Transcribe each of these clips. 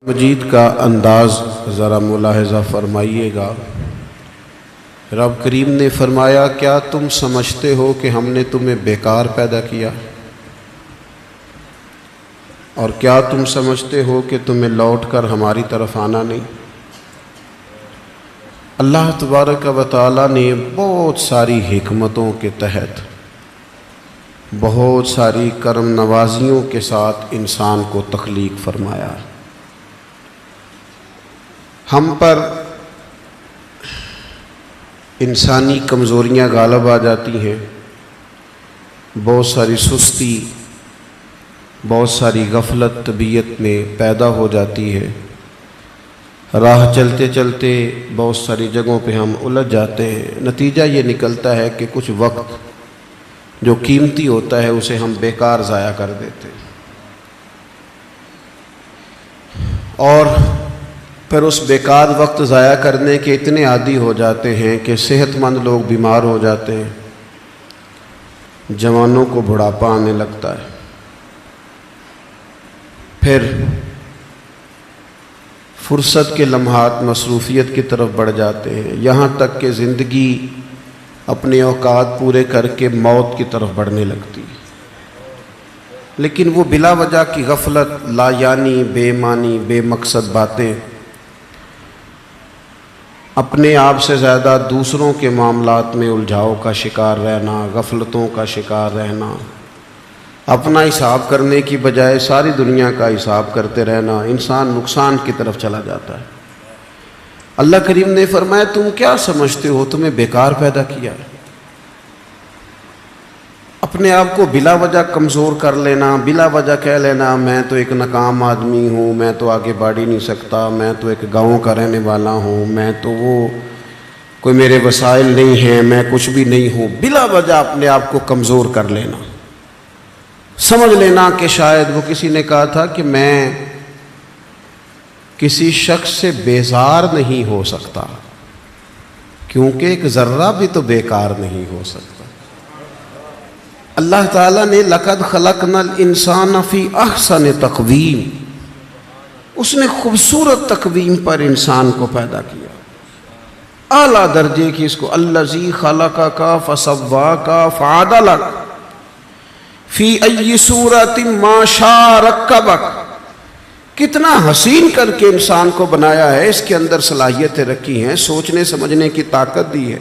مجید کا انداز ذرا ملاحظہ فرمائیے گا۔ رب کریم نے فرمایا، کیا تم سمجھتے ہو کہ ہم نے تمہیں بیکار پیدا کیا؟ اور کیا تم سمجھتے ہو کہ تمہیں لوٹ کر ہماری طرف آنا نہیں؟ اللہ تبارک و تعالیٰ نے بہت ساری حکمتوں کے تحت، بہت ساری کرم نوازیوں کے ساتھ انسان کو تخلیق فرمایا۔ ہم پر انسانی کمزوریاں غالب آ جاتی ہیں، بہت ساری سستی، بہت ساری غفلت طبیعت میں پیدا ہو جاتی ہے۔ راہ چلتے چلتے بہت ساری جگہوں پہ ہم الجھ جاتے ہیں۔ نتیجہ یہ نکلتا ہے کہ کچھ وقت جو قیمتی ہوتا ہے اسے ہم بیکار ضائع کر دیتے ہیں، اور پھر اس بیکار وقت ضائع کرنے کے اتنے عادی ہو جاتے ہیں کہ صحت مند لوگ بیمار ہو جاتے ہیں، جوانوں کو بڑھاپا آنے لگتا ہے، پھر فرصت کے لمحات مصروفیت کی طرف بڑھ جاتے ہیں، یہاں تک کہ زندگی اپنے اوقات پورے کر کے موت کی طرف بڑھنے لگتی ہے۔ لیکن وہ بلا وجہ کی غفلت، لا یعنی، بے معنی، بے مقصد باتیں، اپنے آپ سے زیادہ دوسروں کے معاملات میں الجھاؤ کا شکار رہنا، غفلتوں کا شکار رہنا، اپنا حساب کرنے کی بجائے ساری دنیا کا حساب کرتے رہنا، انسان نقصان کی طرف چلا جاتا ہے۔ اللہ کریم نے فرمایا، تم کیا سمجھتے ہو تمہیں بیکار پیدا کیا ہے؟ اپنے آپ کو بلا وجہ کمزور کر لینا، بلا وجہ کہہ لینا میں تو ایک ناکام آدمی ہوں، میں تو آگے بڑھ ہی نہیں سکتا، میں تو ایک گاؤں کا رہنے والا ہوں، میں تو وہ کوئی میرے وسائل نہیں ہیں، میں کچھ بھی نہیں ہوں، بلا وجہ اپنے آپ کو کمزور کر لینا، سمجھ لینا کہ شاید وہ کسی نے کہا تھا کہ میں کسی شخص سے بیزار نہیں ہو سکتا کیونکہ ایک ذرہ بھی تو بیکار نہیں ہو سکتا۔ اللہ تعالیٰ نے لَقَدْ خَلَقْنَا الْإِنسَانَ فِي أَحْسَنِ تَقْوِيمٍ، اس نے خوبصورت تقویم پر انسان کو پیدا کیا، اعلیٰ درجے کی، اس کو الَّذِي خَلَقَكَ فَسَوَّاكَ فَعَدَلَكَ فِي أَيِّ صُورَةٍ مَا شَاءَ رَكَّبَكَ، کتنا حسین کر کے انسان کو بنایا ہے، اس کے اندر صلاحیتیں رکھی ہیں، سوچنے سمجھنے کی طاقت دی ہے،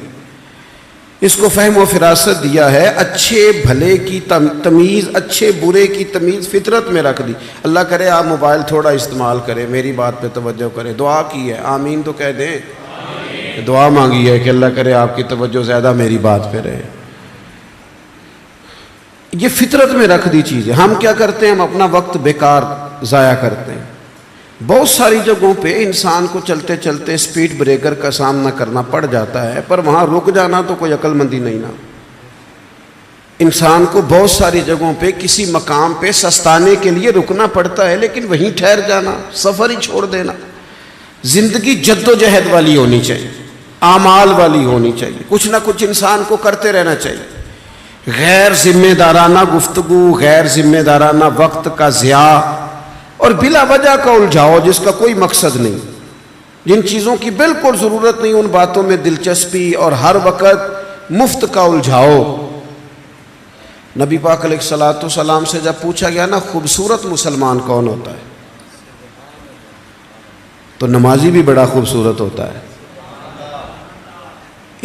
اس کو فہم و فراست دیا ہے، اچھے بھلے کی تمیز، اچھے برے کی تمیز فطرت میں رکھ دی۔ اللہ کرے آپ موبائل تھوڑا استعمال کریں، میری بات پہ توجہ کریں، دعا کی ہے، آمین تو کہہ دیں، دعا مانگی ہے کہ اللہ کرے آپ کی توجہ زیادہ میری بات پہ رہے۔ یہ فطرت میں رکھ دی چیز ہے۔ ہم کیا کرتے ہیں؟ ہم اپنا وقت بیکار ضائع کرتے ہیں۔ بہت ساری جگہوں پہ انسان کو چلتے چلتے سپیڈ بریکر کا سامنا کرنا پڑ جاتا ہے، پر وہاں رک جانا تو کوئی عقل مندی نہیں نا۔ انسان کو بہت ساری جگہوں پہ کسی مقام پہ سستانے کے لیے رکنا پڑتا ہے، لیکن وہیں ٹھہر جانا، سفر ہی چھوڑ دینا۔ زندگی جد و جہد والی ہونی چاہیے، اعمال والی ہونی چاہیے، کچھ نہ کچھ انسان کو کرتے رہنا چاہیے۔ غیر ذمہ دارانہ گفتگو، غیر ذمہ دارانہ وقت کا ضیاع اور بلا وجہ کا الجھاؤ جس کا کوئی مقصد نہیں، جن چیزوں کی بالکل ضرورت نہیں ان باتوں میں دلچسپی اور ہر وقت مفت کا الجھاؤ۔ نبی پاک علیہ الصلوۃ والسلام سے جب پوچھا گیا نا خوبصورت مسلمان کون ہوتا ہے، تو نمازی بھی بڑا خوبصورت ہوتا ہے۔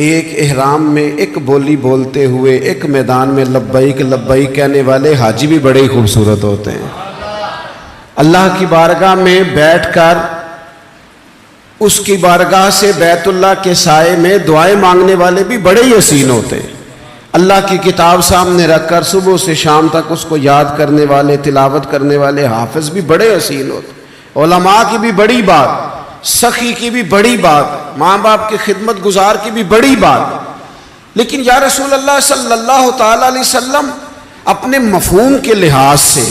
ایک احرام میں ایک بولی بولتے ہوئے ایک میدان میں لبیک لبیک کہنے والے حاجی بھی بڑے ہی خوبصورت ہوتے ہیں۔ اللہ کی بارگاہ میں بیٹھ کر اس کی بارگاہ سے بیت اللہ کے سائے میں دعائیں مانگنے والے بھی بڑے ہی حسین ہوتے ہیں۔ اللہ کی کتاب سامنے رکھ کر صبح سے شام تک اس کو یاد کرنے والے، تلاوت کرنے والے حافظ بھی بڑے حسین ہوتے ہیں۔ علماء کی بھی بڑی بات، سخی کی بھی بڑی بات، ماں باپ کی خدمت گزار کی بھی بڑی بات، لیکن یا رسول اللہ صلی اللہ تعالی علیہ وسلم اپنے مفہوم کے لحاظ سے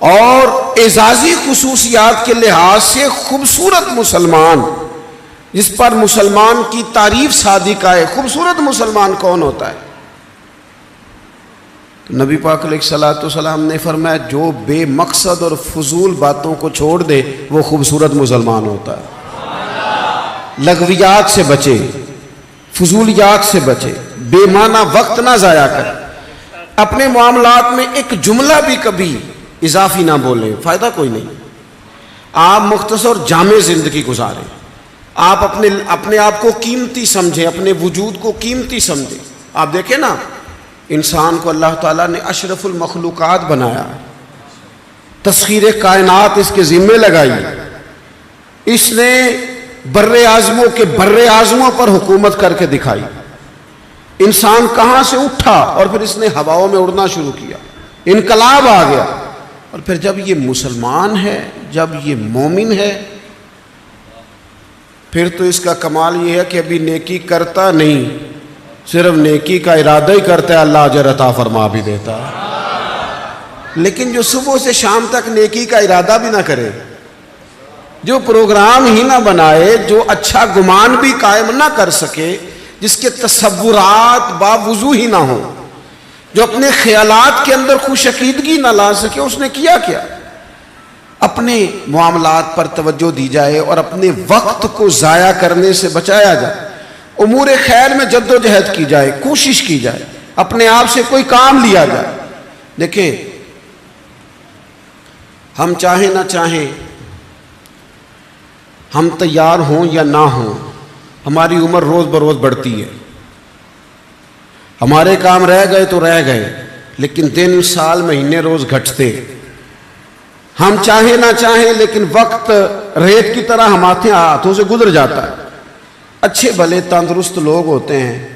اور اعزازی خصوصیات کے لحاظ سے خوبصورت مسلمان، جس پر مسلمان کی تعریف صادقہ ہے، خوبصورت مسلمان کون ہوتا ہے؟ نبی پاک علیہ الصلوۃ والسلام نے فرمایا جو بے مقصد اور فضول باتوں کو چھوڑ دے وہ خوبصورت مسلمان ہوتا ہے۔ لغویات سے بچے، فضولیات سے بچے، بے معنی وقت نہ ضائع کریں، اپنے معاملات میں ایک جملہ بھی کبھی اضافی نہ بولیں، فائدہ کوئی نہیں۔ آپ مختصر جامع زندگی گزاریں، آپ اپنے آپ کو قیمتی سمجھیں، اپنے وجود کو قیمتی سمجھیں۔ آپ دیکھیں نا، انسان کو اللہ تعالیٰ نے اشرف المخلوقات بنایا، تسخیر کائنات اس کے ذمے لگائی، اس نے بر اعظموں کے بر اعظموں پر حکومت کر کے دکھائی۔ انسان کہاں سے اٹھا اور پھر اس نے ہواؤں میں اڑنا شروع کیا، انقلاب آ گیا، اور پھر جب یہ مسلمان ہے، جب یہ مومن ہے، پھر تو اس کا کمال یہ ہے کہ ابھی نیکی کرتا نہیں، صرف نیکی کا ارادہ ہی کرتا ہے، اللہ اجر عطا فرما بھی دیتا ہے۔ لیکن جو صبح سے شام تک نیکی کا ارادہ بھی نہ کرے، جو پروگرام ہی نہ بنائے، جو اچھا گمان بھی قائم نہ کر سکے، جس کے تصورات باوضو ہی نہ ہوں، جو اپنے خیالات کے اندر خوش عقیدگی نہ لا سکے، اس نے کیا کیا؟ اپنے معاملات پر توجہ دی جائے اور اپنے وقت کو ضائع کرنے سے بچایا جائے، امور خیر میں جد و جہد کی جائے، کوشش کی جائے، اپنے آپ سے کوئی کام لیا جائے۔ دیکھیں، ہم چاہیں نہ چاہیں، ہم تیار ہوں یا نہ ہوں، ہماری عمر روز بروز بڑھتی ہے، ہمارے کام رہ گئے تو رہ گئے، لیکن دن، سال، مہینے روز گھٹتے۔ ہم چاہیں نہ چاہیں لیکن وقت ریت کی طرح ہمارے ہاتھوں سے گزر جاتا ہے۔ اچھے بھلے تندرست لوگ ہوتے ہیں،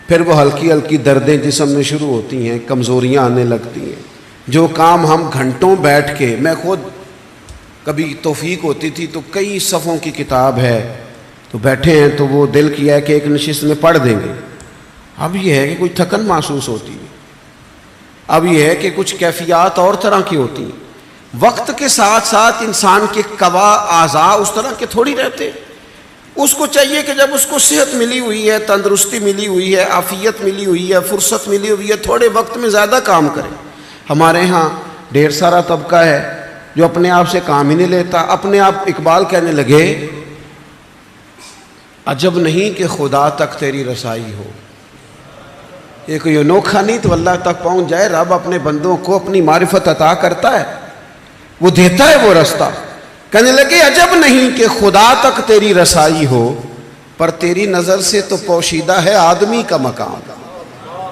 پھر وہ ہلکی ہلکی دردیں جسم میں شروع ہوتی ہیں، کمزوریاں آنے لگتی ہیں۔ جو کام ہم گھنٹوں بیٹھ کے، میں خود کبھی توفیق ہوتی تھی تو کئی صفوں کی کتاب ہے، تو بیٹھے ہیں تو وہ دل کیا ہے کہ ایک نشست میں پڑھ دیں گے۔ اب یہ ہے کہ کوئی تھکن محسوس ہوتی ہے، اب یہ ہے کہ کچھ کیفیات اور طرح کی ہوتی ہیں۔ وقت کے ساتھ ساتھ انسان کے قوا اعضاء اس طرح کے تھوڑی رہتے۔ اس کو چاہیے کہ جب اس کو صحت ملی ہوئی ہے، تندرستی ملی ہوئی ہے، عافیت ملی ہوئی ہے، فرصت ملی ہوئی ہے، تھوڑے وقت میں زیادہ کام کرے۔ ہمارے ہاں ڈھیر سارا طبقہ ہے جو اپنے آپ سے کام ہی نہیں لیتا۔ اپنے آپ اقبال کہنے لگے، عجب نہیں کہ خدا تک تیری رسائی ہو۔ یہ کوئی انوکھا نہیں تو اللہ تک پہنچ جائے۔ رب اپنے بندوں کو اپنی معرفت عطا کرتا ہے، وہ دیتا ہے وہ رستہ۔ کہنے لگے عجب نہیں کہ خدا تک تیری رسائی ہو، پر تیری نظر سے تو پوشیدہ ہے آدمی کا مقام۔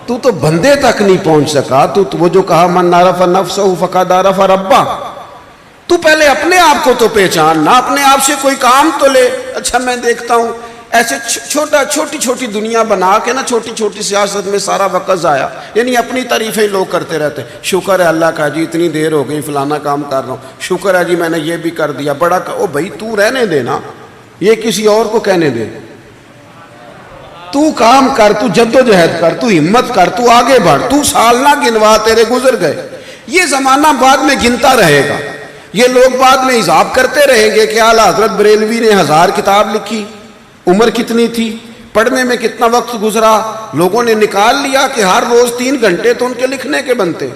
تو بندے تک نہیں پہنچ سکا۔ تو وہ جو کہا من عرف نفسہ فقد عرف ربہ، تو پہلے اپنے آپ کو تو پہچان نہ، اپنے آپ سے کوئی کام تو لے۔ اچھا میں دیکھتا ہوں ایسے چھوٹی چھوٹی دنیا بنا کے نا، چھوٹی چھوٹی سیاست میں سارا وقت ضائع، یعنی اپنی تعریفیں لوگ کرتے رہتے ہیں۔ شکر ہے اللہ کا جی اتنی دیر ہو گئی فلانا کام کر رہا ہوں، شکر ہے جی میں نے یہ بھی کر دیا، بڑا او بھائی تو رہنے دینا، یہ کسی اور کو کہنے دے۔ تو کام کر، تو جد و جہد کر، تو ہمت کر، تو آگے بڑھ، تو سال نہ گنوا تیرے گزر گئے۔ یہ زمانہ بعد میں گنتا رہے گا، یہ لوگ بعد میں حساب کرتے رہیں گے کہ اعلیٰ حضرت بریلوی نے 1000 کتاب لکھی، عمر کتنی تھی، پڑھنے میں کتنا وقت گزرا، لوگوں نے نکال لیا کہ ہر روز 3 گھنٹے تو ان کے لکھنے کے بنتے۔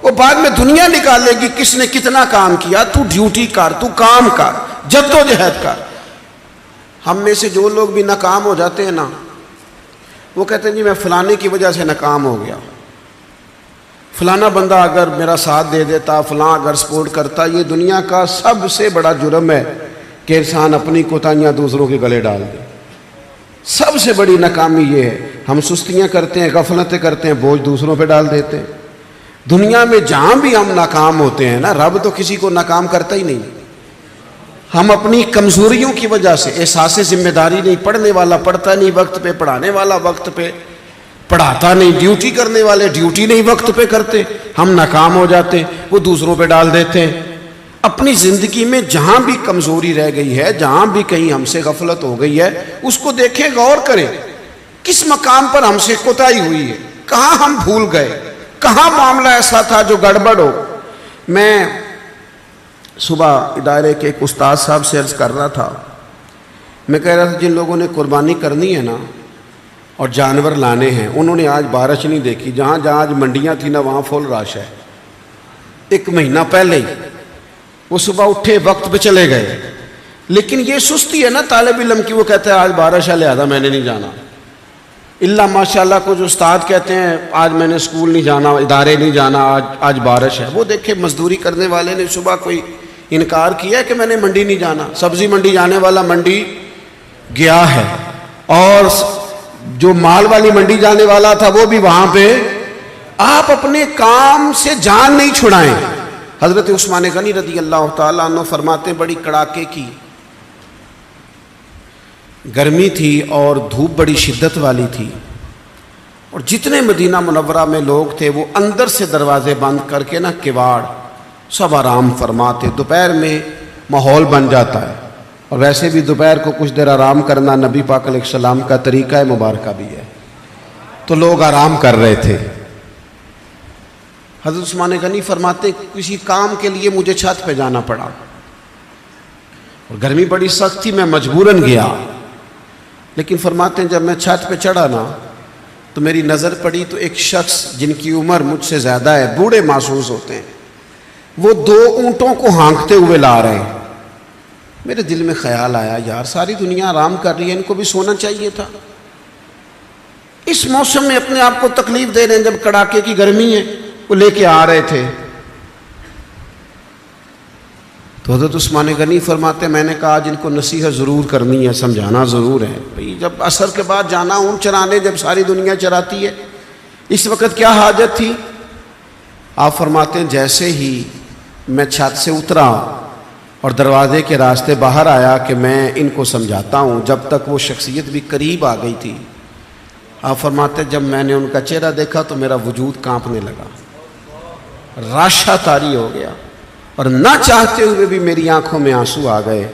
وہ بعد میں دنیا نکالے گی کس نے کتنا کام کیا۔ تو ڈیوٹی کر، تو کام کر، جد و جہد کر۔ ہم میں سے جو لوگ بھی ناکام ہو جاتے ہیں نا، وہ کہتے ہیں جی میں فلانے کی وجہ سے ناکام ہو گیا، فلانا بندہ اگر میرا ساتھ دے دیتا، فلاں اگر سپورٹ کرتا۔ یہ دنیا کا سب سے بڑا جرم ہے کہ انسان اپنی کوتاہیاں دوسروں کے گلے ڈال دے۔ سب سے بڑی ناکامی یہ ہے، ہم سستیاں کرتے ہیں، غفلتیں کرتے ہیں، بوجھ دوسروں پہ ڈال دیتے ہیں۔ دنیا میں جہاں بھی ہم ناکام ہوتے ہیں نا، رب تو کسی کو ناکام کرتا ہی نہیں۔ ہم اپنی کمزوریوں کی وجہ سے، احساس ذمہ داری نہیں، پڑھنے والا پڑھتا نہیں وقت پہ، پڑھانے والا وقت پہ پڑھاتا نہیں، ڈیوٹی کرنے والے ڈیوٹی نہیں وقت پہ کرتے، ہم ناکام ہو جاتے ہیں، وہ دوسروں پہ ڈال دیتے ہیں۔ اپنی زندگی میں جہاں بھی کمزوری رہ گئی ہے، جہاں بھی کہیں ہم سے غفلت ہو گئی ہے، اس کو دیکھیں، غور کریں، کس مقام پر ہم سے کوتاہی ہوئی ہے، کہاں ہم بھول گئے، کہاں معاملہ ایسا تھا جو گڑبڑ ہو۔ میں صبح ادارے کے ایک استاد صاحب سے عرض کر رہا تھا، میں کہہ رہا تھا جن لوگوں نے قربانی کرنی ہے نا، اور جانور لانے ہیں. انہوں نے آج بارش نہیں دیکھی. جہاں جہاں آج منڈیاں تھیں نا وہاں فل رش ہے. 1 مہینہ پہلے ہی وہ صبح اٹھے وقت پہ چلے گئے. لیکن یہ سستی ہے نا طالب علم کی, وہ کہتا ہے آج بارش ہے لہذا میں نے نہیں جانا. اللہ ماشاءاللہ کو جو استاد کہتے ہیں آج میں نے اسکول نہیں جانا, ادارے نہیں جانا, آج بارش ہے. وہ دیکھے مزدوری کرنے والے نے صبح کوئی انکار کیا ہے کہ میں نے منڈی نہیں جانا. سبزی منڈی جانے والا منڈی گیا ہے, اور جو مال والی منڈی جانے والا تھا وہ بھی وہاں پہ. آپ اپنے کام سے جان نہیں چھڑائیں. حضرت عثمان غنی رضی اللہ تعالیٰ عنہ فرماتے ہیں بڑی کڑاکے کی گرمی تھی اور دھوپ بڑی شدت والی تھی, اور جتنے مدینہ منورہ میں لوگ تھے وہ اندر سے دروازے بند کر کے نا کواڑ سب آرام فرماتے. دوپہر میں ماحول بن جاتا ہے, اور ویسے بھی دوپہر کو کچھ دیر آرام کرنا نبی پاک علیہ السلام کا طریقہ مبارکہ بھی ہے. تو لوگ آرام کر رہے تھے. حضرت عثمان غنی فرماتے کسی کام کے لیے مجھے چھت پہ جانا پڑا, اور گرمی بڑی سخت تھی, میں مجبوراً گیا. لیکن فرماتے ہیں جب میں چھت پہ چڑھا نا تو میری نظر پڑی تو ایک شخص جن کی عمر مجھ سے زیادہ ہے, بوڑھے محسوس ہوتے ہیں, وہ 2 اونٹوں کو ہانکتے ہوئے لا رہے ہیں. میرے دل میں خیال آیا یار ساری دنیا آرام کر رہی ہے, ان کو بھی سونا چاہیے تھا. اس موسم میں اپنے آپ کو تکلیف دے رہے ہیں جب کڑاکے کی گرمی ہے. وہ لے کے آ رہے تھے. تو حضرت عثمان غنی فرماتے میں نے کہا جن کو نصیحت ضرور کرنی ہے, سمجھانا ضرور ہے. بھئی جب عصر کے بعد جانا اونٹ چرانے جب ساری دنیا چراتی ہے, اس وقت کیا حاجت تھی. آپ فرماتے ہیں جیسے ہی میں چھت سے اترا اور دروازے کے راستے باہر آیا کہ میں ان کو سمجھاتا ہوں, جب تک وہ شخصیت بھی قریب آ گئی تھی. آپ فرماتے جب میں نے ان کا چہرہ دیکھا تو میرا وجود کانپنے لگا, راشا طاری ہو گیا, اور نہ چاہتے ہوئے بھی میری آنکھوں میں آنسو آ گئے.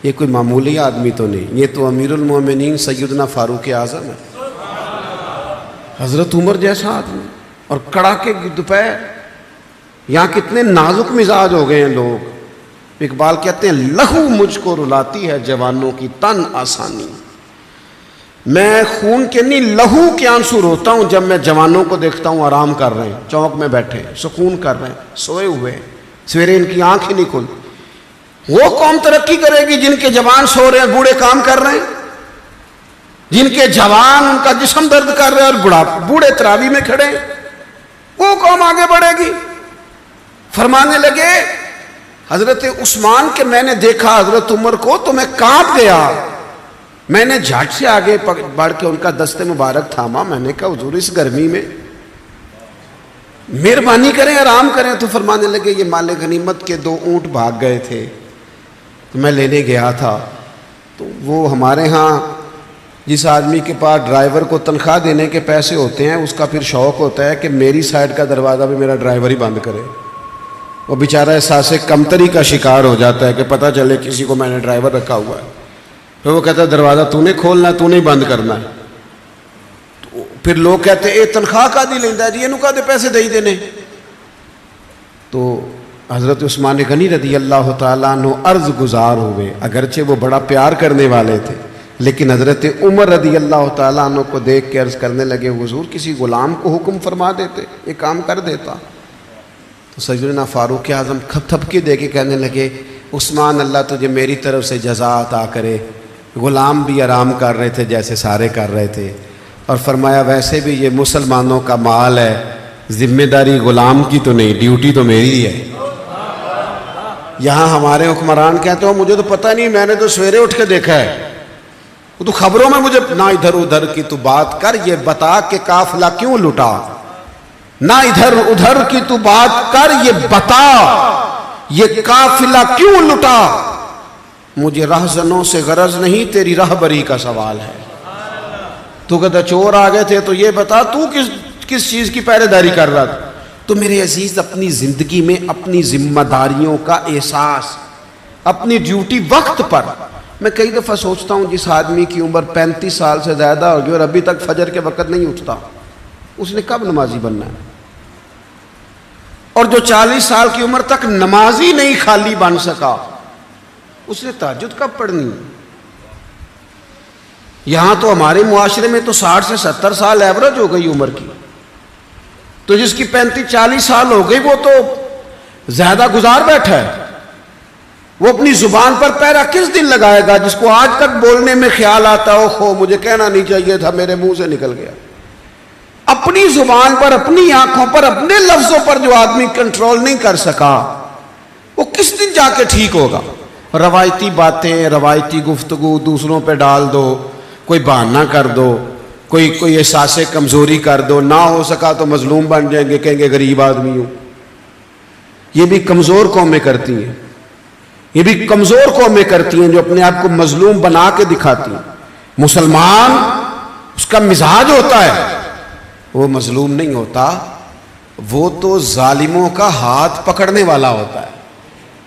یہ کوئی معمولی آدمی تو نہیں, یہ تو امیر المومنین سیدنا فاروق اعظم ہے, حضرت عمر جیسا آدمی. اور کڑاکے کی دوپہر, یہاں کتنے نازک مزاج ہو گئے ہیں لوگ. اقبال کہتے ہیں لہو مجھ کو رلاتی ہے جوانوں کی تن آسانی. میں خون کے نہیں لہو کے آنسو روتا ہوں جب میں جوانوں کو دیکھتا ہوں آرام کر رہے ہیں, چوک میں بیٹھے سکون کر رہے ہیں, سوئے ہوئے ہیں, سویرے ان کی آنکھ ہی نہیں کھل. وہ قوم ترقی کرے گی جن کے جوان سو رہے ہیں, بوڑھے کام کر رہے ہیں, جن کے جوان ان کا جسم درد کر رہے ہیں اور بوڑھے تراوی میں کھڑے ہیں. وہ قوم آگے بڑھے گی. فرمانے لگے حضرت عثمان کہ میں نے دیکھا حضرت عمر کو تو میں کانپ گیا. میں نے جھٹ سے آگے بڑھ کے ان کا دست مبارک تھاما. میں نے کہا حضور اس گرمی میں مہربانی کریں آرام کریں. تو فرمانے لگے یہ مال غنیمت کے 2 اونٹ بھاگ گئے تھے تو میں لینے گیا تھا. تو وہ ہمارے ہاں جس آدمی کے پاس ڈرائیور کو تنخواہ دینے کے پیسے ہوتے ہیں اس کا پھر شوق ہوتا ہے کہ میری سائڈ کا دروازہ بھی میرا ڈرائیور ہی بند کرے. وہ بیچارہ احساس کمتری کا شکار ہو جاتا ہے کہ پتہ چلے کسی کو میں نے ڈرائیور رکھا ہوا ہے. پھر وہ کہتا ہے دروازہ تو نے کھولنا ہے, تو نہیں بند کرنا ہے. تو پھر لوگ کہتے ہیں اے تنخواہ کا دی لیندہ جی, یہ دے پیسے دے ہی دینے. تو حضرت عثمان غنی رضی اللہ تعالیٰ عنہ عرض گزار ہوئے, اگرچہ وہ بڑا پیار کرنے والے تھے, لیکن حضرت عمر رضی اللہ تعالیٰ عنہ کو دیکھ کے عرض کرنے لگے حضور کسی غلام کو حکم فرما دیتے, یہ کام کر دیتا. تو سیدنا فاروق اعظم تھپکی دے کے کہنے لگے عثمان اللہ تجھے میری طرف سے جزا عطا کرے. غلام بھی آرام کر رہے تھے جیسے سارے کر رہے تھے, اور فرمایا ویسے بھی یہ مسلمانوں کا مال ہے, ذمہ داری غلام کی تو نہیں, ڈیوٹی تو میری ہے. یہاں ہمارے حکمران کہتے ہو مجھے تو پتہ نہیں, میں نے تو سویرے اٹھ کے دیکھا ہے, وہ تو خبروں میں مجھے نہ ادھر ادھر کی تو بات کر, یہ بتا کہ قافلہ کیوں لٹا. نہ ادھر ادھر کی تو بات کر, یہ بتا یہ قافلہ کیوں لٹا. مجھے رہزنوں سے غرض نہیں, تیری رہبری کا سوال ہے. تو کہتا چور آ گئے تھے تو یہ بتا تو کس چیز کی پہرے داری کر رہا تھا. تو میرے عزیز اپنی زندگی میں اپنی ذمہ داریوں کا احساس, اپنی ڈیوٹی وقت پر. میں کئی دفعہ سوچتا ہوں جس آدمی کی عمر 35 سال سے زیادہ ہوگی اور ابھی تک فجر کے وقت نہیں اٹھتا, اس نے کب نمازی بننا ہے. اور جو 40 سال کی عمر تک نمازی نہیں خالی بن سکا, اس نے تہجد کب پڑھنی. یہاں تو ہمارے معاشرے میں تو 60 سے 70 سال ایوریج ہو گئی عمر کی، تو جس کی 35-40 سال ہو گئی وہ تو زیادہ گزار بیٹھا ہے، وہ اپنی زبان پر پیرا کس دن لگائے گا؟ جس کو آج تک بولنے میں خیال آتا ہو خو مجھے کہنا نہیں چاہیے تھا، میرے منہ سے نکل گیا. اپنی زبان پر، اپنی آنکھوں پر، اپنے لفظوں پر جو آدمی کنٹرول نہیں کر سکا وہ کس دن جا کے ٹھیک ہوگا؟ روایتی باتیں، روایتی گفتگو دوسروں پہ ڈال دو، کوئی بہانہ کر دو، کوئی احساس کمزوری کر دو، نہ ہو سکا تو مظلوم بن جائیں گے، کہیں گے غریب آدمی ہوں. یہ بھی کمزور قومیں کرتی ہیں، یہ بھی کمزور قومیں کرتی ہیں جو اپنے آپ کو مظلوم بنا کے دکھاتی ہیں. مسلمان اس کا مزاج ہوتا ہے، وہ مظلوم نہیں ہوتا، وہ تو ظالموں کا ہاتھ پکڑنے والا ہوتا ہے،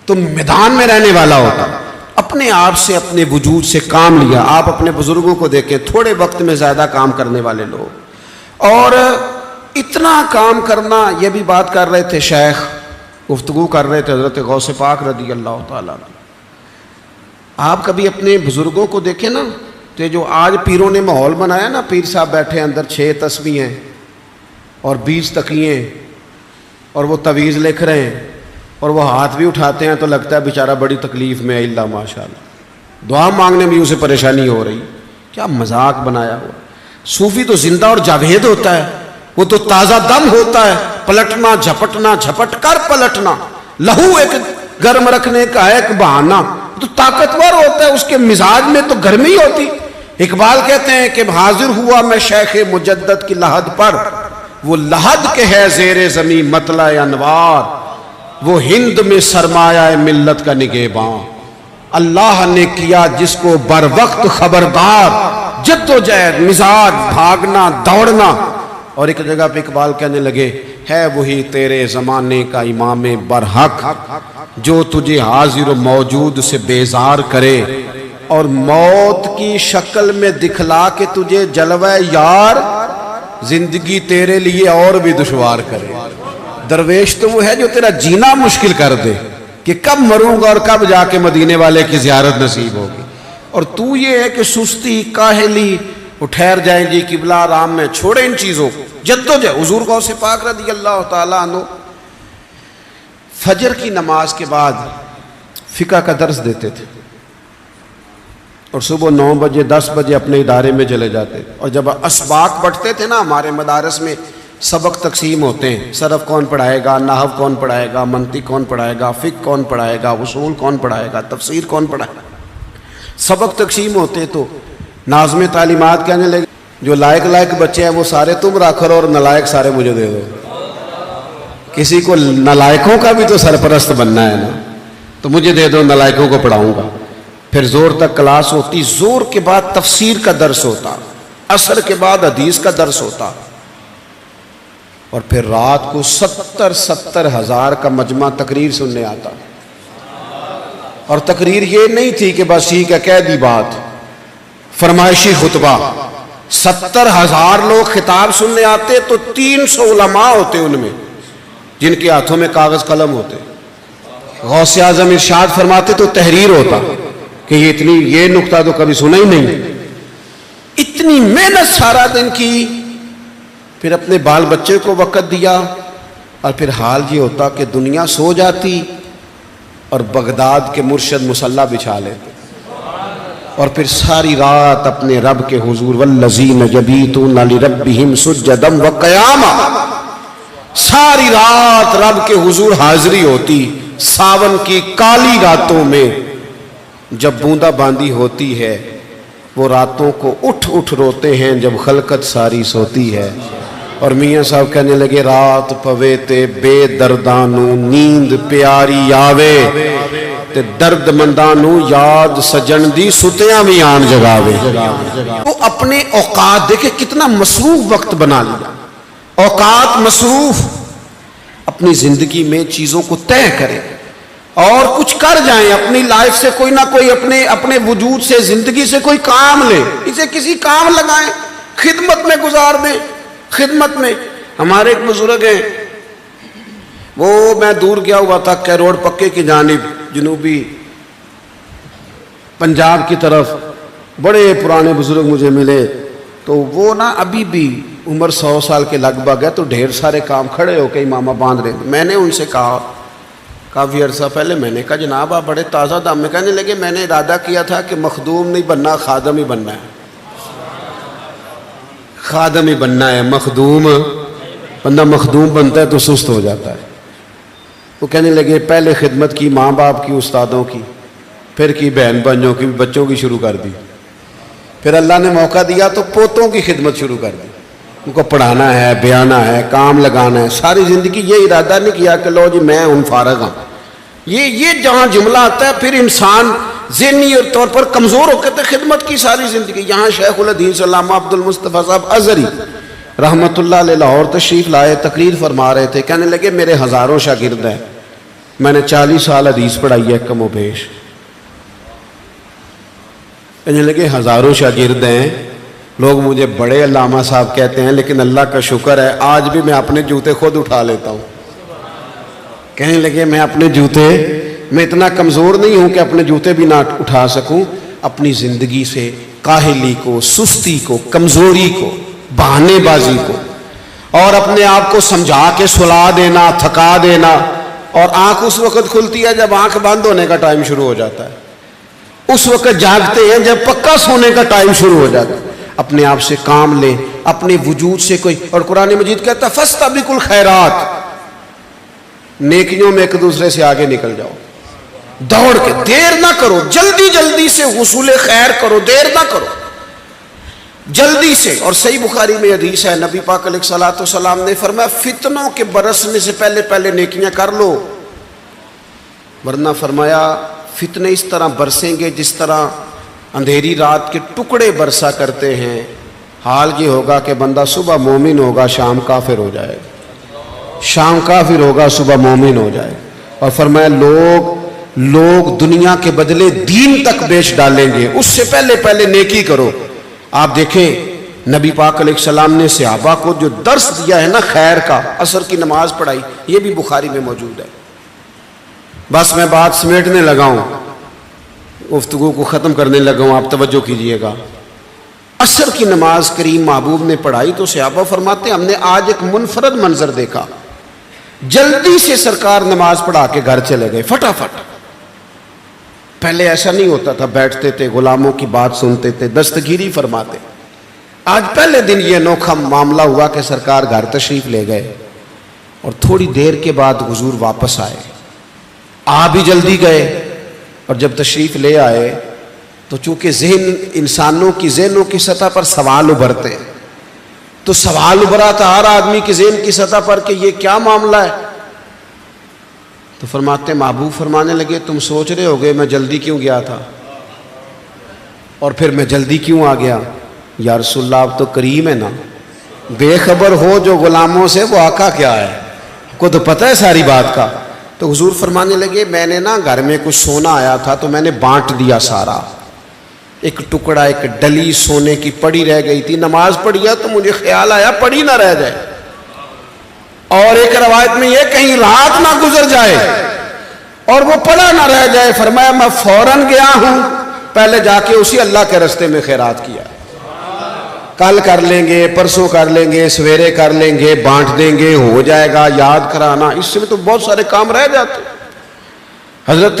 تو میدان میں رہنے والا ہوتا ہے. اپنے آپ سے، اپنے وجود سے کام لیا. آپ اپنے بزرگوں کو دیکھیں، تھوڑے وقت میں زیادہ کام کرنے والے لوگ، اور اتنا کام کرنا. یہ بھی بات کر رہے تھے شیخ، گفتگو کر رہے تھے حضرت غوث پاک رضی اللہ تعالیٰ عنہ. آپ کبھی اپنے بزرگوں کو دیکھیں نا، تو جو آج پیروں نے ماحول بنایا نا، پیر صاحب بیٹھے اندر 6 تسبیح ہیں اور 20 تقیے اور وہ تعویذ لکھ رہے ہیں اور وہ ہاتھ بھی اٹھاتے ہیں تو لگتا ہے بیچارہ بڑی تکلیف میں ہے، اللہ ماشاء اللہ، دعا مانگنے میں اسے پریشانی ہو رہی. کیا مذاق بنایا ہوا. صوفی تو زندہ اور جاوید ہوتا ہے، وہ تو تازہ دم ہوتا ہے، پلٹنا جھپٹنا، جھپٹ کر پلٹنا، لہو ایک گرم رکھنے کا ایک بہانہ، تو طاقتور ہوتا ہے، اس کے مزاج میں تو گرمی ہوتی. اقبال کہتے ہیں کہ حاضر ہوا میں شیخ مجدد کی لحد پر، وہ لحد کے ہے زیر زمین مطلع انوار، وہ ہند میں سرمایہ ملت کا نگہباں. اللہ نے کیا جس کو بر وقت خبردار، جد و جہد، مزاج، بھاگنا دوڑنا. اور ایک جگہ پہ اقبال کہنے لگے ہے وہی تیرے زمانے کا امام برحق، جو تجھے حاضر و موجود سے بیزار کرے اور موت کی شکل میں دکھلا کے تجھے جلوہ یار زندگی تیرے لیے اور بھی دشوار کرے. درویش تو وہ ہے جو تیرا جینا مشکل کر دے کہ کب مروں گا اور کب جا کے مدینے والے کی زیارت نصیب ہوگی. اور تو یہ ہے کہ سستی، کاہلی، وہ ٹھہر جائیں جی قبلہ آرام میں، چھوڑے ان چیزوں کو. جدوجہد. حضور غوث پاک رضی اللہ تعالیٰ عنہ فجر کی نماز کے بعد فقہ کا درس دیتے تھے اور صبح 9 بجے 10 بجے اپنے ادارے میں چلے جاتے. اور جب اسباق بٹتے تھے نا، ہمارے مدارس میں سبق تقسیم ہوتے ہیں، صرف کون پڑھائے گا، نحو کون پڑھائے گا، منطق کون پڑھائے گا، فقہ کون پڑھائے گا، اصول کون پڑھائے گا، تفسیر کون پڑھائے گا. سبق تقسیم ہوتے تو ناظم تعلیمات کہنے لگے جو لائق بچے ہیں وہ سارے تم رکھ لو اور نالائق سارے مجھے دے دو. کسی کو نالائقوں کا بھی تو سرپرست بننا ہے نا، تو مجھے دے دو، نالائقوں کو پڑھاؤں گا. پھر زور تک کلاس ہوتی، زور کے بعد تفسیر کا درس ہوتا، عصر کے بعد حدیث کا درس ہوتا، اور پھر رات کو 70 ہزار کا مجمع تقریر سننے آتا. اور تقریر یہ نہیں تھی کہ بس ٹھیک ہے کہہ دی بات، فرمائشی خطبہ. 70,000 لوگ خطاب سننے آتے تو 300 علماء ہوتے ان میں جن کے ہاتھوں میں کاغذ قلم ہوتے. غوث اعظم ارشاد فرماتے تو تحریر ہوتا کہ یہ نقطہ تو کبھی سنا ہی نہیں. اتنی محنت سارا دن کی، پھر اپنے بال بچے کو وقت دیا، اور پھر حال یہ ہوتا کہ دنیا سو جاتی اور بغداد کے مرشد مصلی بچھا لیتے، اور پھر ساری رات اپنے رب کے حضور والذین یبیتون لربہم سجدا وقیاما، ساری رات رب کے حضور حاضری ہوتی. ساون کی کالی راتوں میں جب بوندا باندی ہوتی ہے، وہ راتوں کو اٹھ اٹھ روتے ہیں جب خلقت ساری سوتی ہے. اور میاں صاحب کہنے لگے رات پوے تے بے دردانو نیند پیاری آوے تے درد مندانو یاد سجن دی ستیاں بھی آن جگاوے. وہ اپنے اوقات دیکھے کتنا مصروف وقت بنا لیا، اوقات مصروف. اپنی زندگی میں چیزوں کو طے کریں اور کچھ کر جائیں، اپنی لائف سے کوئی نہ کوئی، اپنے وجود سے، زندگی سے کوئی کام لیں، اسے کسی کام لگائیں، خدمت میں گزار دیں. خدمت میں ہمارے ایک بزرگ ہیں، وہ میں دور گیا ہوا تھا کیروڑ پکے کی جانب، جنوبی پنجاب کی طرف. بڑے پرانے بزرگ مجھے ملے تو وہ نا ابھی بھی عمر 100 سال کے لگ بھگ ہے، تو ڈھیر سارے کام کھڑے ہو کے امامہ باندھ رہے تھے۔ میں نے ان سے کہا کافی عرصہ پہلے، میں نے کہا جناب آپ بڑے تازہ دم میں، کہنے لگے میں نے ارادہ کیا تھا کہ مخدوم نہیں بننا، خادم ہی بننا ہے، خادم ہی بننا ہے، مخدوم بندہ مخدوم بنتا ہے تو سست ہو جاتا ہے۔ وہ کہنے لگے پہلے خدمت کی ماں باپ کی، استادوں کی، پھر کی بہن بھائیوں کی، بچوں کی شروع کر دی، پھر اللہ نے موقع دیا تو پوتوں کی خدمت شروع کر دی، ان کو پڑھانا ہے، بیانا ہے، کام لگانا ہے۔ ساری زندگی یہ ارادہ نہیں کیا کہ لو جی میں ہوں فارغ ہوں۔ یہ جہاں جملہ آتا ہے پھر انسان ذہنی طور پر کمزور ہو کے تو خدمت کی ساری زندگی۔ یہاں شیخ الحدیث علامہ عبد المصطفیٰ صاحب ازہری رحمۃ اللہ علیہ لاہور تشریف لائے، تقریر فرما رہے تھے، کہنے لگے میرے ہزاروں شاگرد ہیں، میں نے 40 سال حدیث پڑھائی ہے کم و بیش۔ کہنے لگے ہزاروں شاگرد ہیں، لوگ مجھے بڑے علامہ صاحب کہتے ہیں، لیکن اللہ کا شکر ہے آج بھی میں اپنے جوتے خود اٹھا لیتا ہوں۔ کہنے لگے میں اپنے جوتے، میں اتنا کمزور نہیں ہوں کہ اپنے جوتے بھی نہ اٹھا سکوں۔ اپنی زندگی سے کاہلی کو، سستی کو، کمزوری کو، بہانے بازی کو، اور اپنے آپ کو سمجھا کے سلا دینا، تھکا دینا، اور آنکھ اس وقت کھلتی ہے جب آنکھ بند ہونے کا ٹائم شروع ہو جاتا ہے، اس وقت جاگتے ہیں جب پکا سونے کا ٹائم شروع ہو جاتا ہے۔ اپنے آپ سے کام لیں، اپنے وجود سے کوئی، اور قرآن مجید کہتا ہے فاستبقوا الخیرات، نیکیوں میں ایک دوسرے سے آگے نکل جاؤ، دوڑ کے، دیر نہ کرو، جلدی جلدی سے حصول خیر کرو، دیر نہ کرو، جلدی سے۔ اور صحیح بخاری میں حدیث ہے، نبی پاک علیہ الصلوۃ والسلام نے فرمایا فتنوں کے برسنے سے پہلے پہلے نیکیاں کر لو، ورنہ فرمایا فتنے اس طرح برسیں گے جس طرح اندھیری رات کے ٹکڑے برسا کرتے ہیں۔ حال یہ ہوگا کہ بندہ صبح مومن ہوگا، شام کافر ہو جائے، شام کافر ہوگا، صبح مومن ہو جائے۔ اور فرمایا لوگ دنیا کے بدلے دین تک بیچ ڈالیں گے، اس سے پہلے پہلے نیکی کرو۔ آپ دیکھیں نبی پاک علیہ السلام نے صحابہ کو جو درس دیا ہے نا خیر کا، عصر کی نماز پڑھائی، یہ بھی بخاری میں موجود ہے۔ بس میں بات سمیٹنے لگا ہوں، گفتگو کو ختم کرنے لگا ہوں، آپ توجہ کیجئے گا۔ عصر کی نماز کریم محبوب نے پڑھائی تو صحابہ فرماتے ہیں ہم نے آج ایک منفرد منظر دیکھا، جلدی سے سرکار نماز پڑھا کے گھر چلے گئے فٹافٹ۔ پہلے ایسا نہیں ہوتا تھا، بیٹھتے تھے، غلاموں کی بات سنتے تھے، دستگیری فرماتے۔ آج پہلے دن یہ انوکھا معاملہ ہوا کہ سرکار گھر تشریف لے گئے، اور تھوڑی دیر کے بعد حضور واپس آئے، آ بھی جلدی گئے، اور جب تشریف لے آئے تو چونکہ انسانوں کی ذہنوں کی سطح پر سوال ابھرتے ہیں، تو سوال ابھرا تھا ہر آدمی کی ذہن کی سطح پر کہ یہ کیا معاملہ ہے۔ تو فرماتے محبوب فرمانے لگے تم سوچ رہے ہوگے میں جلدی کیوں گیا تھا، اور پھر میں جلدی کیوں آ گیا۔ یا رسول اللہ آپ تو کریم ہے نا، بے خبر ہو جو غلاموں سے وہ آقا کیا ہے، کو تو پتہ ہے ساری بات کا۔ تو حضور فرمانے لگے میں نے نا گھر میں کچھ سونا آیا تھا تو میں نے بانٹ دیا سارا، ایک ٹکڑا، ایک ڈلی سونے کی پڑی رہ گئی تھی، نماز پڑھی تو مجھے خیال آیا پڑی نہ رہ جائے، اور ایک روایت میں یہ کہیں رات نہ گزر جائے اور وہ پڑا نہ رہ جائے۔ فرمایا میں فوراً گیا ہوں، پہلے جا کے اسی اللہ کے رستے میں خیرات کیا، کل کر لیں گے، پرسوں کر لیں گے، سویرے کر لیں گے، بانٹ دیں گے، ہو جائے گا، یاد کرانا، اس سے تو بہت سارے کام رہ جاتے۔ حضرت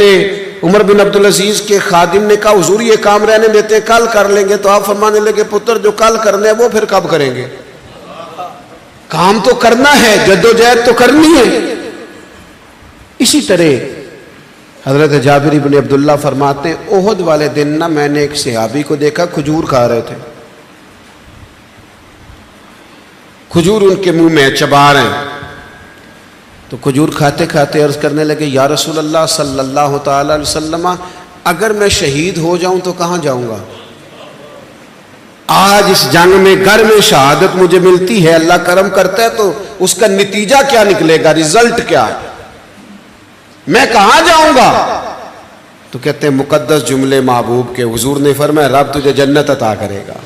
عمر بن عبدالعزیز کے خادم نے کہا حضور یہ کام رہنے دیتے، کل کر لیں گے۔ تو آپ فرمانے لگے پتر جو کل کرنے وہ پھر کب کریں گے، کام تو کرنا ہے، جدوجہد تو کرنی ہے۔ اسی طرح حضرت جابر بن عبداللہ فرماتے ہیں احد والے دن نا میں نے ایک صحابی کو دیکھا کھجور کھا رہے تھے، کھجور ان کے منہ میں چبا رہے ہیں، تو کھجور کھاتے کھاتے عرض کرنے لگے یا رسول اللہ صلی اللہ تعالی علیہ وسلم اگر میں شہید ہو جاؤں تو کہاں جاؤں گا، آج اس جنگ میں گر میں شہادت مجھے ملتی ہے، اللہ کرم کرتا ہے تو اس کا نتیجہ کیا نکلے گا، رزلٹ کیا ہے، میں کہاں جاؤں گا۔ تو کہتے ہیں مقدس جملے محبوب کے، حضور نے فرمایا رب تجھے جنت عطا کرے گا۔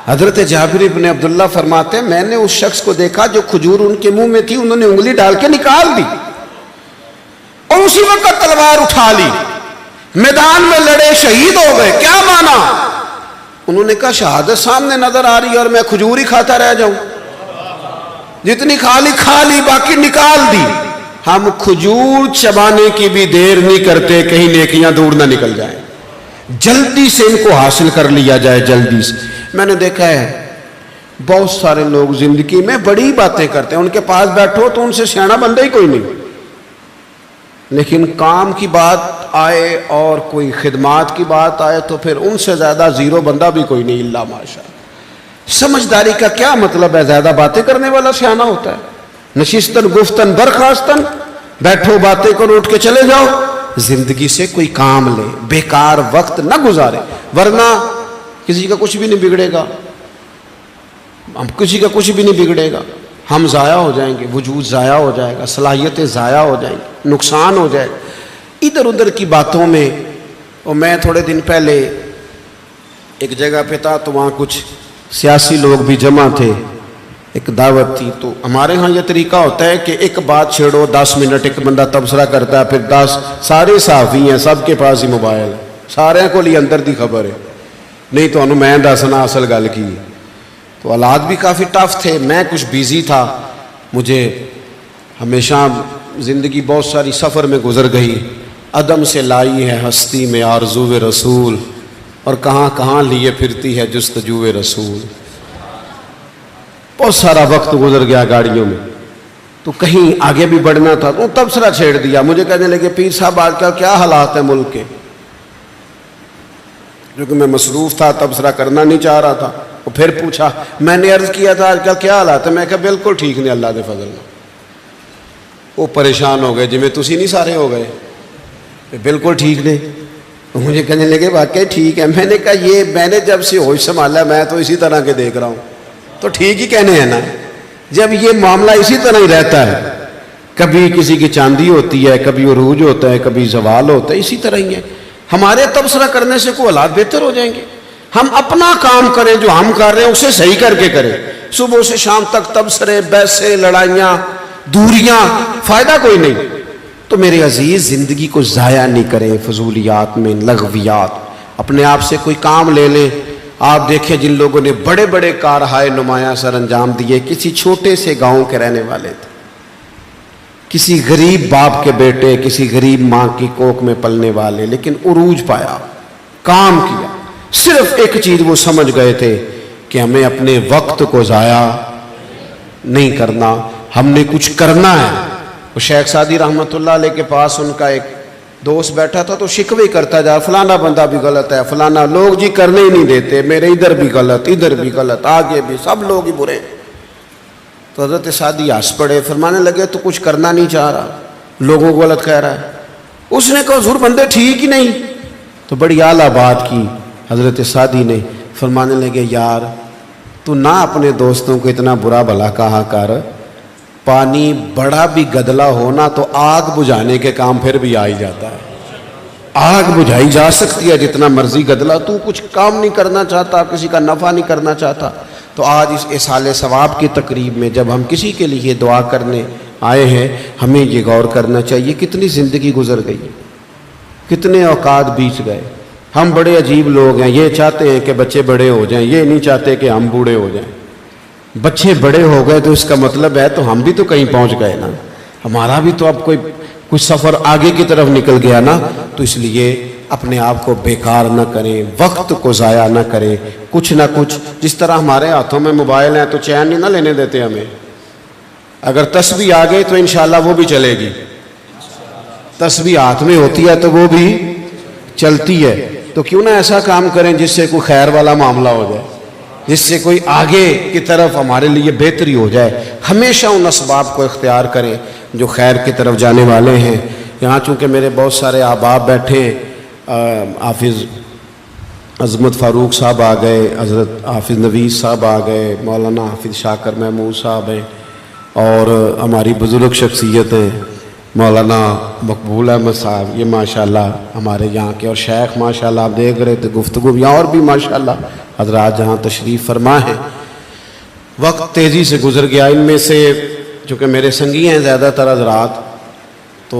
حضرت جابر بن عبداللہ فرماتے ہیں میں نے اس شخص کو دیکھا جو کھجور ان کے منہ میں تھی، انہوں نے انگلی ڈال کے نکال دی اور اسی وقت تلوار اٹھا لی، میدان میں لڑے شہید ہو گئے، کیا مانا؟ انہوں نے کہا شہادت سامنے نظر آ رہی ہے اور میں کھجور ہی کھاتا رہ جاؤں، جتنی کھا لی باقی نکال دی۔ ہم کھجور چبانے کی بھی دیر نہیں کرتے کہیں نیکیاں دور نہ نکل جائیں، جلدی سے ان کو حاصل کر لیا جائے، جلدی سے۔ میں نے دیکھا ہے بہت سارے لوگ زندگی میں بڑی باتیں کرتے ہیں، ان کے پاس بیٹھو تو ان سے سیاںا بندہ ہی کوئی نہیں، لیکن کام کی بات آئے اور کوئی خدمات کی بات آئے تو پھر ان سے زیادہ زیرو بندہ بھی کوئی نہیں، اللہ ماشاء۔ سمجھداری کا کیا مطلب ہے؟ زیادہ باتیں کرنے والا سیاںا ہوتا ہے؟ نشستن گفتن برخاستن، بیٹھو باتیں کرو اٹھ کے چلے جاؤ۔ زندگی سے کوئی کام لے، بیکار وقت نہ گزارے، ورنہ کسی کا کچھ بھی نہیں بگڑے گا، کسی کا کچھ بھی نہیں بگڑے گا، ہم ضائع ہو جائیں گے، وجود ضائع ہو جائے گا، صلاحیتیں ضائع ہو جائیں گی، نقصان ہو جائے گا ادھر ادھر کی باتوں میں۔ اور میں تھوڑے دن پہلے ایک جگہ پہ تھا تو وہاں کچھ سیاسی لوگ بھی جمع تھے، ایک دعوت تھی۔ تو ہمارے ہاں یہ طریقہ ہوتا ہے کہ ایک بات چھیڑو 10 منٹ ایک بندہ تبصرہ کرتا ہے، پھر 10 سارے صحافی ہیں، سب کے پاس ہی موبائل ہے، سارے کو لی اندر دی خبر ہے، نہیں تو انہوں میں دسنا اصل گل کی۔ تو حالات بھی کافی ٹف تھے، میں کچھ بیزی تھا، مجھے ہمیشہ زندگی بہت ساری سفر میں گزر گئی، عدم سے لائی ہے ہستی میں آرزو رسول، اور کہاں کہاں لیے پھرتی ہے جستجو رسول۔ بہت سارا وقت گزر گیا گاڑیوں میں، تو کہیں آگے بھی بڑھنا تھا تو تبصرہ چھیڑ دیا، مجھے کہنے لگے پیر صاحب آج کل کیا حالات ہیں ملک کے، کیونکہ میں مصروف تھا، تبصرہ کرنا نہیں چاہ رہا تھا۔ وہ پھر پوچھا، میں نے عرض کیا تھا آج کل کیا حالات ہے، میں کہا بالکل ٹھیک نہیں اللہ دے فضل میں۔ وہ پریشان ہو گئے، جی میں تسی نہیں سارے ہو گئے، بالکل ٹھیک نہیں۔ مجھے کہنے لگے واقعی ٹھیک ہے۔ میں نے کہا یہ میں نے جب سے ہوش سنبھالا میں تو اسی طرح کے دیکھ رہا ہوں، تو ٹھیک ہی کہنے ہیں نا، جب یہ معاملہ اسی طرح ہی رہتا ہے، کبھی کسی کی چاندی ہوتی ہے، کبھی عروج ہوتا ہے، کبھی زوال ہوتا ہے، اسی طرح ہی ہے۔ ہمارے تبصرہ کرنے سے کوئی حالات بہتر ہو جائیں گے؟ ہم اپنا کام کریں، جو ہم کر رہے ہیں اسے صحیح کر کے کریں۔ صبح سے شام تک تبصرے، بحثیں، لڑائیاں، دوریاں، فائدہ کوئی نہیں۔ تو میرے عزیز زندگی کو ضائع نہیں کریں فضولیات میں، لغویات۔ اپنے آپ سے کوئی کام لے لیں۔ آپ دیکھیں جن لوگوں نے بڑے بڑے کارہائے نمایاں سر انجام دیے، کسی چھوٹے سے گاؤں کے رہنے والے تھے، کسی غریب باپ کے بیٹے، کسی غریب ماں کی کوکھ میں پلنے والے، لیکن عروج پایا، کام کیا۔ صرف ایک چیز وہ سمجھ گئے تھے کہ ہمیں اپنے وقت کو ضائع نہیں کرنا، ہم نے کچھ کرنا ہے۔ وہ شیخ سعدی رحمۃ اللہ علیہ کے پاس ان کا ایک دوست بیٹھا تھا تو شکوے کرتا جا، فلانا بندہ بھی غلط ہے، فلانا لوگ جی کرنے ہی نہیں دیتے، میرے ادھر بھی غلط، ادھر بھی غلط، آگے بھی سب لوگ ہی برے۔ تو حضرت سعدی ہنس پڑے، فرمانے لگے تو کچھ کرنا نہیں چاہ رہا، لوگوں کو غلط کہہ رہا ہے۔ اس نے کہا حضور بندے ٹھیک ہی نہیں۔ تو بڑی اعلیٰ بات کی حضرت سعدی نے، فرمانے لگے یار تو نہ اپنے دوستوں کو اتنا برا بھلا کہا کر، پانی بڑا بھی گدلا ہونا تو آگ بجھانے کے کام پھر بھی آ ہی جاتا ہے، آگ بجھائی جا سکتی ہے جتنا مرضی گدلا۔ تو کچھ کام نہیں کرنا چاہتا، کسی کا نفع نہیں کرنا چاہتا، تو آج اس اصالِ ثواب کی تقریب میں جب ہم کسی کے لیے دعا کرنے آئے ہیں، ہمیں یہ غور کرنا چاہیے کتنی زندگی گزر گئی، کتنے اوقات بیت گئے۔ ہم بڑے عجیب لوگ ہیں، یہ چاہتے ہیں کہ بچے بڑے ہو جائیں، یہ نہیں چاہتے کہ ہم بوڑھے ہو جائیں۔ بچے بڑے ہو گئے تو اس کا مطلب ہے تو ہم بھی تو کہیں پہنچ گئے نا، ہمارا بھی تو اب کوئی سفر آگے کی طرف نکل گیا نا۔ تو اس لیے اپنے آپ کو بیکار نہ کریں، وقت کو ضائع نہ کریں، کچھ نہ کچھ۔ جس طرح ہمارے ہاتھوں میں موبائل ہیں تو چین نہیں نہ لینے دیتے ہمیں، اگر تسبیح آ گئی تو انشاءاللہ وہ بھی چلے گی، تسبیح ہاتھ میں ہوتی ہے تو وہ بھی چلتی ہے۔ تو کیوں نہ ایسا کام کریں جس سے کوئی خیر والا معاملہ ہو جائے، جس سے کوئی آگے کی طرف ہمارے لیے بہتری ہو جائے۔ ہمیشہ ان اسباب کو اختیار کریں جو خیر کی طرف جانے والے ہیں۔ یہاں چونکہ میرے بہت سارے احباب بیٹھے، حافظ عظمت فاروق صاحب آ گئے، حضرت حافظ نویس صاحب آ گئے، مولانا حافظ شاکر محمود صاحب ہیں، اور ہماری بزرگ شخصیت ہیں مولانا مقبول احمد صاحب، یہ ماشاءاللہ ہمارے یہاں کے، اور شیخ ماشاءاللہ آپ دیکھ رہے تھے گفتگو یہاں، اور بھی ماشاءاللہ حضرات جہاں تشریف فرما ہے۔ وقت تیزی سے گزر گیا۔ ان میں سے چونکہ میرے سنگی ہیں زیادہ تر حضرات، تو